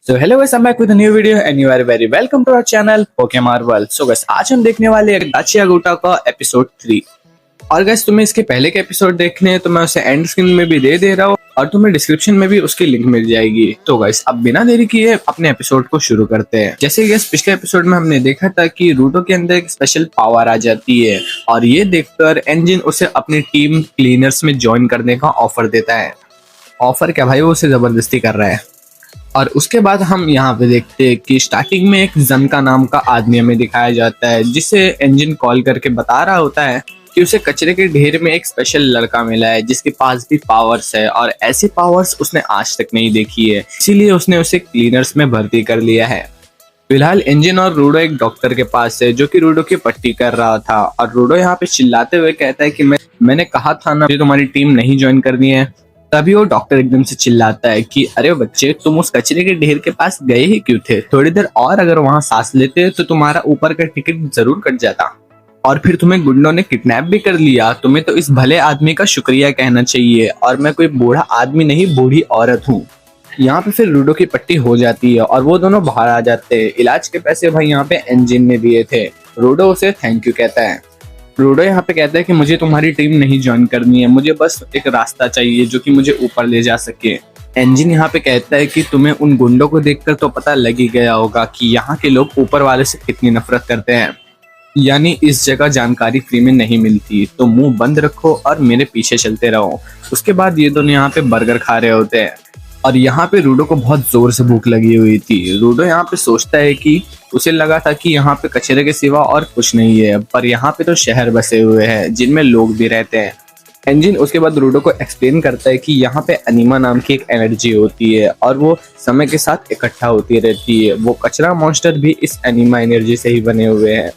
So hello guys, I'm back with a new video and you are very welcome to our channel Pokemon World। So guys, आज हम देखने वाले हैं गाचिया गोटा का एपिसोड 3। और guys, तुम्हें इसके पहले के एपिसोड देखने हैं तो मैं उसे एंड स्क्रीन में भी दे रहा हूँ और तुम्हें डिस्क्रिप्शन में भी उसकी लिंक मिल जाएगी। तो गाइस, अब बिना देरी किए अपने एपिसोड को शुरू करते हैं। जैसे गाइस, पिछले एपिसोड में हमने देखा था कि रूडो के अंदर एक स्पेशल पावर आ जाती है और ये देखकर एंजिन उसे अपनी टीम क्लीनर्स में ज्वाइन करने का ऑफर देता है। ऑफर क्या भाई, वो उसे जबरदस्ती कर रहा है। और उसके बाद हम यहाँ पे देखते हैं कि स्टार्टिंग में एक जनका नाम का आदमी हमें दिखाया जाता है, जिसे एंजिन कॉल करके बता रहा होता है कि उसे कचरे के ढेर में एक स्पेशल लड़का मिला है जिसके पास भी पावर्स है और ऐसे पावर्स उसने आज तक नहीं देखी है, इसीलिए उसने उसे क्लीनर्स में भर्ती कर लिया है। फिलहाल एंजिन और रूडो एक डॉक्टर के पास है जो कि रूडो की पट्टी कर रहा था और रूडो यहाँ पे चिल्लाते हुए कहता है कि मैंने कहा था ना तुम्हारी टीम नहीं ज्वाइन करनी है। तभी वो डॉक्टर एकदम से चिल्लाता है कि अरे बच्चे, तुम उस कचरे के ढेर के पास गए ही क्यों थे? थोड़ी देर और अगर वहां सांस लेते तो तुम्हारा ऊपर का टिकट जरूर कट जाता और फिर तुम्हें गुंडों ने किडनैप भी कर लिया। तुम्हें तो इस भले आदमी का शुक्रिया कहना चाहिए और मैं कोई बूढ़ा आदमी नहीं, बूढ़ी औरत हूँ। यहाँ पे फिर रूडो की पट्टी हो जाती है और वो दोनों बाहर आ जाते हैं। इलाज के पैसे भाई यहाँ पे एंजिन ने दिए थे। रूडो उसे थैंक यू कहता है। रूडो यहाँ पे कहता है कि मुझे तुम्हारी टीम नहीं ज्वाइन करनी है, मुझे बस एक रास्ता चाहिए जो कि मुझे ऊपर ले जा सके। एंजिन यहाँ पे कहता है कि तुम्हें उन गुंडों को देखकर तो पता लग ही गया होगा कि यहाँ के लोग ऊपर वाले से कितनी नफरत करते हैं, यानी इस जगह जानकारी फ्री में नहीं मिलती, तो मुंह बंद रखो और मेरे पीछे चलते रहो। उसके बाद ये दोनों यहाँ पे बर्गर खा रहे होते हैं और यहाँ पे रूडो को बहुत जोर से भूख लगी हुई थी। रूडो यहाँ पे सोचता है कि उसे लगा था कि यहाँ पे कचरे के सिवा और कुछ नहीं है, पर यहाँ पे तो शहर बसे हुए हैं जिनमें लोग भी रहते हैं। एंजिन उसके बाद रूडो को एक्सप्लेन करता है कि यहाँ पे अनीमा नाम की एक एनर्जी होती है और वो समय के साथ इकट्ठा होती रहती है। वो कचरा मॉन्स्टर भी इस एनीमा एनर्जी से ही बने हुए हैं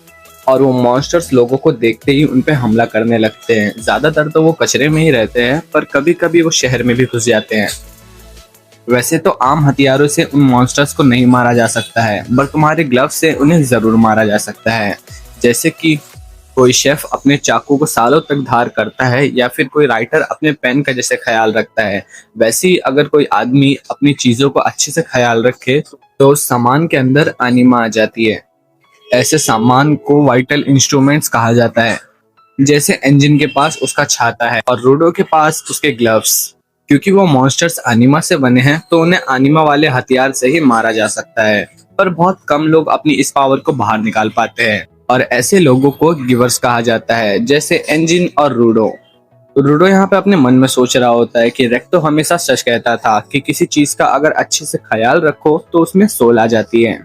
और वो मॉन्स्टर्स लोगों को देखते ही उन पे हमला करने लगते हैं। ज्यादातर तो वो कचरे में ही रहते हैं, पर कभी कभी वो शहर में भी घुस जाते हैं। वैसे तो आम हथियारों से उन मॉन्स्टर्स को नहीं मारा जा सकता है, पर तुम्हारे ग्लव से उन्हें जरूर मारा जा सकता है। जैसे कि कोई शेफ अपने चाकू को सालों तक धार करता है या फिर कोई राइटर अपने पेन का जैसे ख्याल रखता है, वैसे ही अगर कोई आदमी अपनी चीजों को अच्छे से ख्याल रखे तो उस सामान के अंदर अनीमा आ जाती है। ऐसे सामान को वाइटल इंस्ट्रूमेंट्स कहा जाता है। जैसे एंजिन के पास उसका छाता है और रूडो के पास उसके ग्लव्स। क्योंकि वो मॉन्स्टर्स एनिमा से बने हैं तो उन्हें एनिमा वाले हथियार से ही मारा जा सकता है, पर बहुत कम लोग अपनी इस पावर को बाहर निकाल पाते हैं और ऐसे लोगों को गिवर्स कहा जाता है, जैसे एंजिन और रूडो। रूडो यहाँ पे अपने मन में सोच रहा होता है कि रेक्टो हमेशा सच कहता था कि किसी चीज का अगर अच्छे से ख्याल रखो तो उसमें सोल आ जाती है।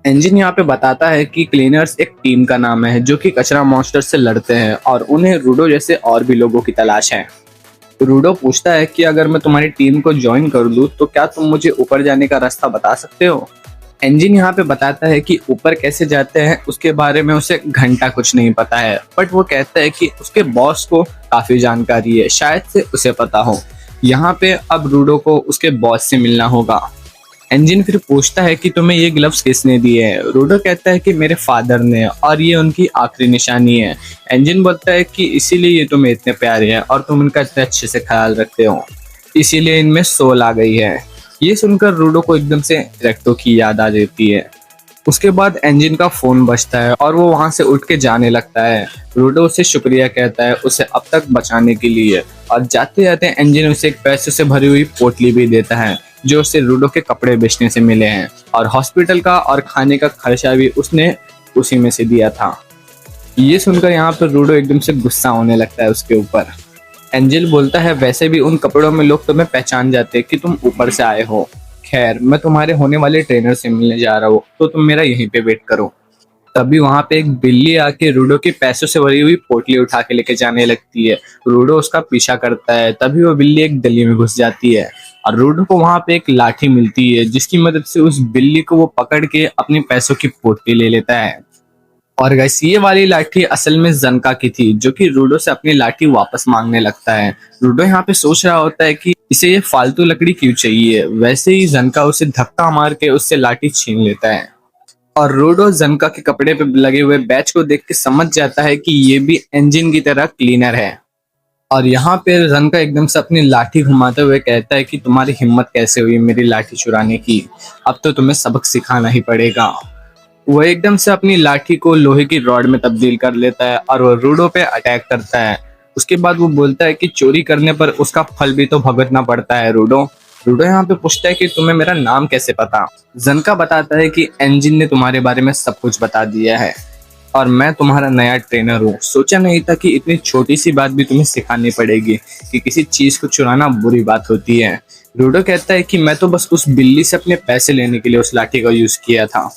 एंजिन यहाँ पे बताता है कि क्लीनर्स एक टीम का नाम है जो कि कचरा मॉन्स्टर से लड़ते हैं और उन्हें रूडो जैसे और भी लोगों की तलाश है। रूडो पूछता है कि अगर मैं तुम्हारी टीम को ज्वाइन कर लूं तो क्या तुम मुझे ऊपर जाने का रास्ता बता सकते हो? एंजिन यहाँ पे बताता है कि ऊपर कैसे जाते हैं उसके बारे में उसे घंटा कुछ नहीं पता है, बट वो कहता है कि उसके बॉस को काफी जानकारी है, शायद से उसे पता हो। यहाँ पे अब रूडो को उसके बॉस से मिलना होगा। एंजिन फिर पूछता है कि तुम्हें ये ग्लव्स किसने दिए हैं? रूडो कहता है कि मेरे फादर ने और ये उनकी आखिरी निशानी है। एंजिन बोलता है कि इसीलिए ये तुम्हें इतने प्यारे हैं और तुम इनका इतने अच्छे से ख्याल रखते हो, इसीलिए इनमें सोल आ गई है। ये सुनकर रूडो को एकदम से रेक्टो की याद आ जाती है। उसके बाद एंजिन का फोन बजता है और वो वहां से उठ के जाने लगता है। रूडो उसे शुक्रिया कहता है उसे अब तक बचाने के लिए और जाते जाते एंजिन उसे एक पैसे से भरी हुई पोटली भी देता है जो उसे रूडो के कपड़े बेचने से मिले हैं और हॉस्पिटल का और खाने का खर्चा भी उसने उसी में से दिया था। ये सुनकर यहाँ पर रूडो एकदम से गुस्सा होने लगता है उसके ऊपर। एंजिल बोलता है वैसे भी उन कपड़ों में लोग तुम्हें पहचान जाते कि तुम ऊपर से आए हो। खैर, मैं तुम्हारे होने वाले ट्रेनर से मिलने जा रहा हूँ तो तुम मेरा यहीं पे वेट करो। तभी वहां पे एक बिल्ली आके रूडो के पैसों से भरी हुई पोटली उठा के लेके जाने लगती है। रूडो उसका पीछा करता है, तभी वो बिल्ली एक गली में घुस जाती है और रूडो को वहां पे एक लाठी मिलती है जिसकी मदद से उस बिल्ली को वो पकड़ के अपने पैसों की पोटली ले लेता है। और गाइस, ये वाली लाठी असल में जनका की थी जो कि रूडो से अपनी लाठी वापस मांगने लगता है। रूडो यहाँ पे सोच रहा होता है कि इसे ये फालतू लकड़ी क्यों चाहिए, वैसे ही जनका उसे धक्का मार के उससे लाठी छीन लेता है और रूडो जनका के कपड़े पे लगे हुए बैच को देख के समझ जाता है कि ये भी एंजिन की तरह क्लीनर है। और यहाँ पे रनका एकदम से अपनी लाठी घुमाते हुए कहता है कि तुम्हारी हिम्मत कैसे हुई मेरी लाठी चुराने की, अब तो तुम्हें सबक सिखाना ही पड़ेगा। वो एकदम से अपनी लाठी को लोहे की रॉड में तब्दील कर लेता है और वो रूडो पे अटैक करता है। उसके बाद वो बोलता है कि चोरी करने पर उसका फल भी तो भुगतना पड़ता है रूडो। रूडो यहाँ पे पूछता है कि तुम्हें मेरा नाम कैसे पता। जनका बताता है कि एंजिन ने तुम्हारे बारे में सब कुछ बता दिया है और मैं तुम्हारा नया ट्रेनर हूँ। सोचा नहीं था कि इतनी छोटी सी बात भी तुम्हें सिखानी पड़ेगी कि किसी चीज को चुराना बुरी बात होती है। रूडो कहता है कि मैं तो बस उस बिल्ली से अपने पैसे लेने के लिए उस लाठी का यूज किया था।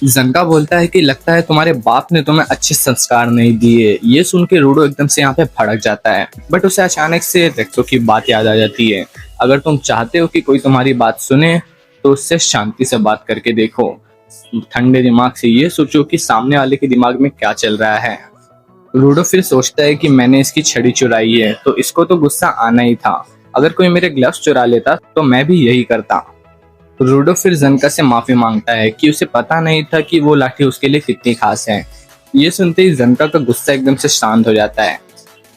जनका बोलता है कि लगता है तुम्हारे बाप ने तुम्हें अच्छे संस्कार नहीं दिए। ये सुन के रूडो एकदम से यहाँ पे भड़क जाता है, बट उसे अचानक से रेक्टो की बात याद आ जाती है। अगर तुम चाहते हो कि कोई तुम्हारी बात सुने तो उससे शांति से बात करके देखो। ठंडे दिमाग से ये सोचो कि सामने वाले के दिमाग में क्या चल रहा है। रूडो फिर सोचता है कि मैंने इसकी छड़ी चुराई है तो इसको तो गुस्सा आना ही था। अगर कोई मेरे ग्लव्स चुरा लेता तो मैं भी यही करता। रूडो फिर जनका से माफी मांगता है कि उसे पता नहीं था कि वो लाठी उसके लिए कितनी खास है। ये सुनते ही जनका का गुस्सा एकदम से शांत हो जाता है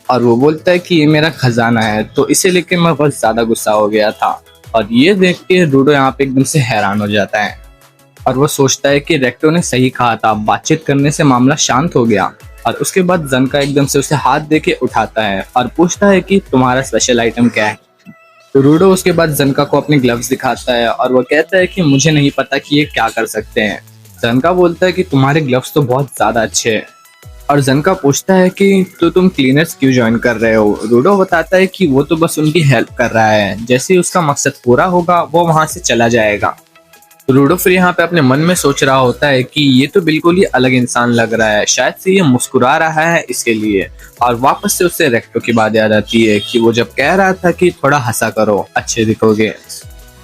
और वो बोलता है कि ये मेरा खजाना है तो इसे लेके मैं बहुत ज्यादा गुस्सा हो गया था। और ये देख के रूडो यहाँ पे एकदम से हैरान हो जाता है और वो सोचता है कि रेक्टो ने सही कहा था, बातचीत करने से मामला शांत हो गया। और उसके बाद जनका एकदम से उसे हाथ दे के उठाता है और पूछता है कि तुम्हारा स्पेशल आइटम क्या है। तो रूडो उसके बाद जनका को अपने ग्लव्स दिखाता है और वो कहता है कि मुझे नहीं पता कि ये क्या कर सकते हैं। जनका बोलता है कि तुम्हारे ग्लव्स तो बहुत ज्यादा अच्छे हैं। और जनका पूछता है कि तो तुम क्लीनर्स क्यों ज्वाइन कर रहे हो। रूडो बताता है कि वो तो बस उनकी हेल्प कर रहा है, जैसे ही उसका मकसद पूरा होगा वो वहां से चला जाएगा। रूडो फिर यहाँ पे अपने मन में सोच रहा होता है कि ये तो बिल्कुल ही अलग इंसान लग रहा है, शायद से ये मुस्कुरा रहा है इसके लिए। और वापस से उससे रेक्टो की बात याद आती है कि वो जब कह रहा था कि थोड़ा हंसा करो अच्छे दिखोगे।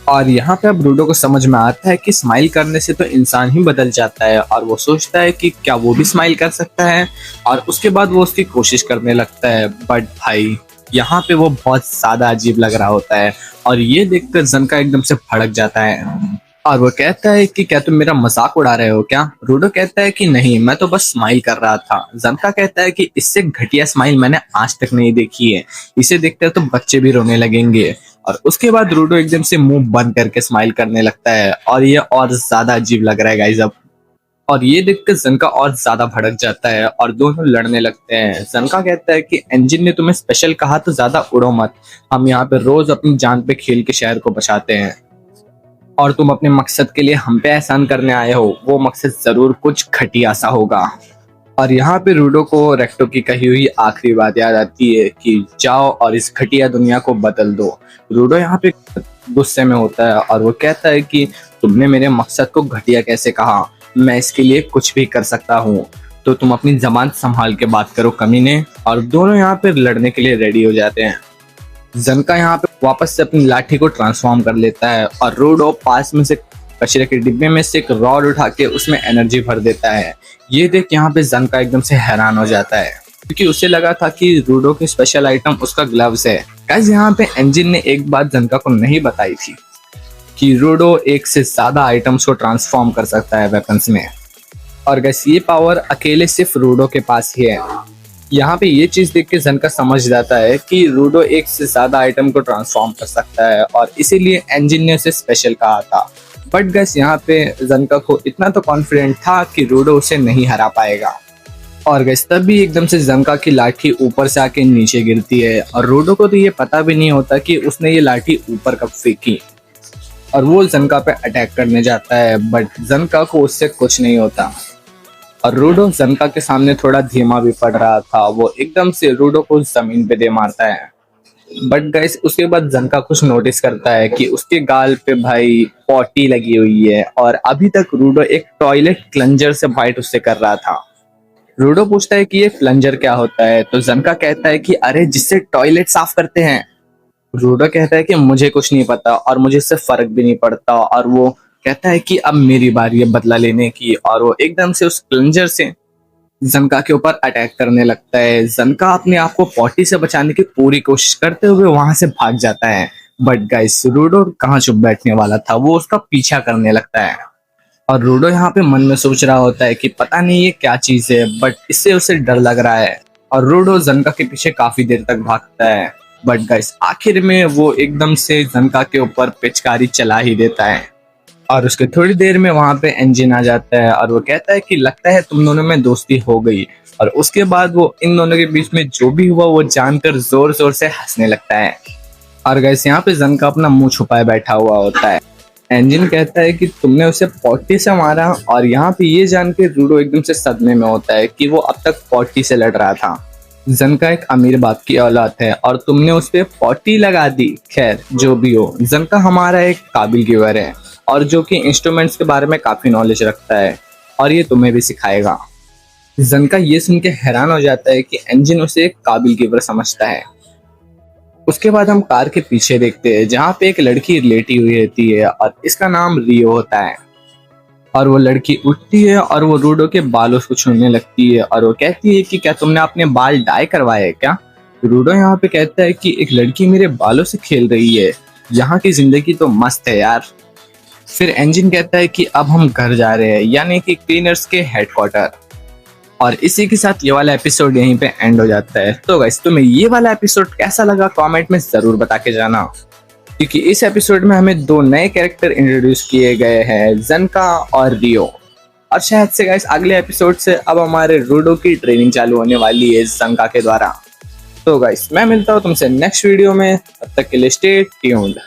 और यहाँ पे अब रूडो को समझ में आता है कि स्माइल करने से तो इंसान ही बदल जाता है और वो सोचता है कि क्या वो भी स्माइल कर सकता है। और उसके बाद वो उसकी कोशिश करने लगता है, बट भाई यहाँ पे वो बहुत ज्यादा अजीब लग रहा होता है। और ये देखकर जनका एकदम से भड़क जाता है और वो कहता है कि क्या तुम मेरा मजाक उड़ा रहे हो क्या। रूडो कहता है कि नहीं, मैं तो बस स्माइल कर रहा था। जनका कहता है कि इससे घटिया स्माइल मैंने आज तक नहीं देखी है, इसे देखते तो बच्चे भी रोने लगेंगे। और उसके बाद रूडो एकदम से मुंह बंद करके स्माइल करने लगता है और ये और ज्यादा अजीब लग रहा है गाइस अब। और ये देखकर जनका और ज्यादा भड़क जाता है और दोनों लड़ने लगते हैं। जनका कहता है कि इंजन ने तुम्हें स्पेशल कहा तो ज्यादा उड़ो मत, हम यहाँ पे रोज अपनी जान पे खेल के शहर को बचाते हैं और तुम अपने मकसद के लिए हम पे एहसान करने आए हो, वो मकसद जरूर कुछ घटिया सा होगा। और यहाँ पे रूडो को रेक्टो की कही हुई आखिरी बात याद आती है कि जाओ और इस घटिया दुनिया को बदल दो। रूडो यहाँ पे गुस्से में होता है और वो कहता है कि तुमने मेरे मकसद को घटिया कैसे कहा, मैं इसके लिए कुछ भी कर सकता हूँ, तो तुम अपनी जबान संभाल के बात करो कमीने। और दोनों यहाँ पे लड़ने के लिए रेडी हो जाते हैं। जनका यहाँ पे वापस से अपनी लाठी को ट्रांसफॉर्म कर लेता है और रूडो पास में से कचरे के डिब्बे में से एक रॉड उठा के उसमें एनर्जी भर देता है। ये देख यहाँ पे जनका एकदम से हैरान हो जाता है क्योंकि उसे लगा था कि रूडो की स्पेशल आइटम उसका ग्लव्स है। गाइस यहाँ पे इंजन ने एक बात जनका को नहीं बताई थी कि रूडो एक से ज्यादा आइटम्स को ट्रांसफॉर्म कर सकता है वेपन्स में। और गाइस ये पावर अकेले सिर्फ रूडो के पास ही है। यहाँ पे ये चीज देख के जनका समझ जाता है कि रूडो एक से ज्यादा आइटम को ट्रांसफॉर्म कर सकता है और इसीलिए इंजन ने उसे स्पेशल कहा था। बट गैस यहाँ पे जनका को इतना तो कॉन्फिडेंट था कि रूडो उसे नहीं हरा पाएगा। और गैस तब भी एकदम से जनका की लाठी ऊपर से आके नीचे गिरती है और रूडो को तो ये पता भी नहीं होता कि उसने ये लाठी ऊपर कब फेंकी और वो जनका पे अटैक करने जाता है। बट जनका को उससे कुछ नहीं होता और रूडो जनका के सामने थोड़ा धीमा भी पड़ रहा था, वो एकदम से रूडो को जमीन पे दे मारता है। बट गाइस उसके बाद जनका कुछ नोटिस करता है कि उसके गाल पे भाई पॉटी लगी हुई है और अभी तक रूडो एक टॉयलेट क्लंजर से फाइट उससे कर रहा था। रूडो पूछता है कि ये प्लंजर क्या होता है तो जनका कहता है कि अरे जिससे टॉयलेट साफ करते हैं। रूडो कहता है कि मुझे कुछ नहीं पता और मुझे इससे फर्क भी नहीं पड़ता और वो कहता है कि अब मेरी बारी है बदला लेने की और वो एकदम से उस प्लंजर से जनका के ऊपर अटैक करने लगता है। जनका अपने आप को पॉटी से बचाने की पूरी कोशिश करते हुए वहां से भाग जाता है। बट गाइस रूडो कहाँ चुप बैठने वाला था, वो उसका पीछा करने लगता है और रूडो यहाँ पे मन में सोच रहा होता है कि पता नहीं ये क्या चीज है, बट इससे उसे डर लग रहा है। और रूडो जनका के पीछे काफी देर तक भागता है, बट गाइस आखिर में वो एकदम से जनका के ऊपर पिचकारी चला ही देता है। और उसके थोड़ी देर में वहां पे एंजिन आ जाता है और वो कहता है कि लगता है तुम दोनों में दोस्ती हो गई। और उसके बाद वो इन दोनों के बीच में जो भी हुआ वो जानकर जोर जोर से हंसने लगता है। और गाइस यहाँ पे जनका अपना मुंह छुपाए बैठा हुआ होता है। एंजिन कहता है कि तुमने उसे 40 से मारा, और यहाँ पे ये जान के रूडो एकदम से सदमे में होता है कि वो अब तक 40 से लड़ रहा था। जनका एक अमीर बाप की औलाद है और तुमने उस पे 40 लगा दी। खैर जो भी हो, जनका हमारा एक काबिल गिवर है और जो कि इंस्ट्रूमेंट्स के बारे में काफी नॉलेज रखता है और ये तुम्हें भी सिखाएगा। जनका ये सुन के हैरान हो जाता है कि एंजिन उसे एक काबिल गिवर समझता है। उसके बाद हम कार के पीछे देखते हैं जहाँ पे एक लड़की लेटी हुई रहती है और इसका नाम रियो होता है। और वो लड़की उठती है और वो रूडो के बालों को छूने लगती है और वो कहती है कि क्या तुमने अपने बाल डाई करवाए है क्या। रूडो यहाँ पे कहता है कि एक लड़की मेरे बालों से खेल रही है, यहाँ की जिंदगी तो मस्त है यार। फिर एंजिन कहता है कि अब हम घर जा रहे हैं, यानी कि क्लीनर्स के हेडक्वार्टर। और इसी के साथ ये वाला एपिसोड यहीं पे एंड हो जाता है। तो गाइस तुम्हें ये वाला एपिसोड कैसा लगा कमेंट में जरूर बता के जाना, क्योंकि इस एपिसोड में हमें 2 नए कैरेक्टर इंट्रोड्यूस किए गए हैं, जनका और रियो। और शायद से गाइस अगले एपिसोड से अब हमारे रूडो की ट्रेनिंग चालू होने वाली है जनका के द्वारा। तो गाइस मैं मिलता हूँ तुमसे नेक्स्ट वीडियो में, तब तक के लिए स्टे ट्यून्ड।